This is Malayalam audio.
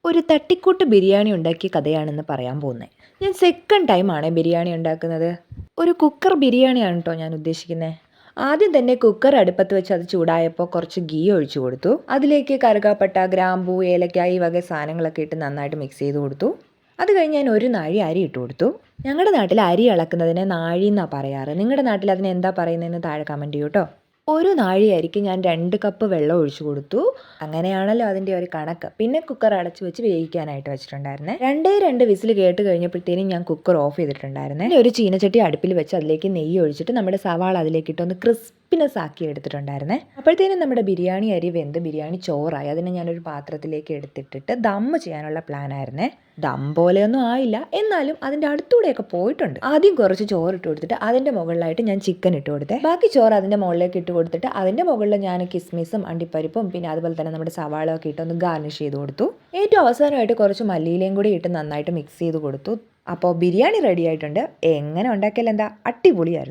ഒരു തട്ടിക്കൂട്ട് ബിരിയാണി ഉണ്ടാക്കിയ കഥയാണെന്ന് പറയാൻ പോകുന്നത്. ഞാൻ സെക്കൻഡ് ടൈമാണ് ബിരിയാണി ഉണ്ടാക്കുന്നത്. ഒരു കുക്കർ ബിരിയാണിയാണ് കേട്ടോ ഞാൻ ഉദ്ദേശിക്കുന്നത്. ആദ്യം തന്നെ കുക്കർ അടുപ്പത്ത് വെച്ച് അത് ചൂടായപ്പോൾ കുറച്ച് ഗീ ഒഴിച്ചു കൊടുത്തു. അതിലേക്ക് കറുകാപ്പട്ട, ഗ്രാമ്പൂ, ഏലക്ക ഈ വക സാധനങ്ങളൊക്കെ ഇട്ട് നന്നായിട്ട് മിക്സ് ചെയ്ത് കൊടുത്തു. അത് കഴിഞ്ഞ് ഞാൻ ഒരു നാഴി അരി ഇട്ട് കൊടുത്തു. ഞങ്ങളുടെ നാട്ടിൽ അരി ഇളക്കുന്നതിനെ നാഴി എന്നാണ് പറയാറ്. നിങ്ങളുടെ നാട്ടിൽ അതിന് എന്താ പറയുന്നതെന്ന് താഴെ കമൻറ്റ് ചെയ്യൂ കേട്ടോ. ഒരു നാഴി അരിക്ക് ഞാൻ 2 കപ്പ് വെള്ളം ഒഴിച്ചു കൊടുത്തു. അങ്ങനെയാണല്ലോ അതിൻ്റെ ഒരു കണക്ക്. പിന്നെ കുക്കർ അടച്ചു വെച്ച് വേവിക്കാനായിട്ട് വെച്ചിട്ടുണ്ടായിരുന്നേ. 2 വിസിൽ കേട്ട് കഴിഞ്ഞപ്പോഴത്തേനും ഞാൻ കുക്കർ ഓഫ് ചെയ്തിട്ടുണ്ടായിരുന്നേ. ഒരു ചീനച്ചട്ടി അടുപ്പിൽ വെച്ച് അതിലേക്ക് നെയ്യ് ഒഴിച്ചിട്ട് നമ്മുടെ സവാള അതിലേക്ക് ഇട്ടൊന്ന് ക്രിസ്പിനെസ് ആക്കി എടുത്തിട്ടുണ്ടായിരുന്നേ. അപ്പോഴത്തേനും നമ്മുടെ ബിരിയാണി അരി വെന്ത് ബിരിയാണി ചോറായി. അതിനെ ഞാനൊരു പാത്രത്തിലേക്ക് എടുത്തിട്ടിട്ട് ദമ്മ് ചെയ്യാനുള്ള പ്ലാനായിരുന്നേ. ദം പോലെയൊന്നും ആയില്ല, എന്നാലും അതിൻ്റെ അടുത്തൂടെയൊക്കെ പോയിട്ടുണ്ട്. ആദ്യം കുറച്ച് ചോറ് ഇട്ട് കൊടുത്തിട്ട് അതിൻ്റെ മുകളിലായിട്ട് ഞാൻ ചിക്കൻ ഇട്ട് കൊടുത്തേ. ബാക്കി ചോറ് അതിൻ്റെ മുകളിലേക്ക് ഇട്ട് കൊടുത്തിട്ട് അതിൻ്റെ മുകളിൽ ഞാൻ കിസ്മിസും അണ്ടിപ്പരിപ്പും പിന്നെ അതുപോലെ തന്നെ നമ്മുടെ സവാള ഒക്കെ ഇട്ട് ഒന്ന് ഗാർണിഷ് ചെയ്ത് കൊടുത്തു. ഏറ്റവും അവസാനമായിട്ട് കുറച്ച് മല്ലിയിലയും കൂടി ഇട്ട് നന്നായിട്ട് മിക്സ് ചെയ്ത് കൊടുത്തു. അപ്പോൾ ബിരിയാണി റെഡി ആയിട്ടുണ്ട്. എങ്ങനെ ഉണ്ടാക്കിയാൽ എന്താ, അടിപൊളിയായിരുന്നു.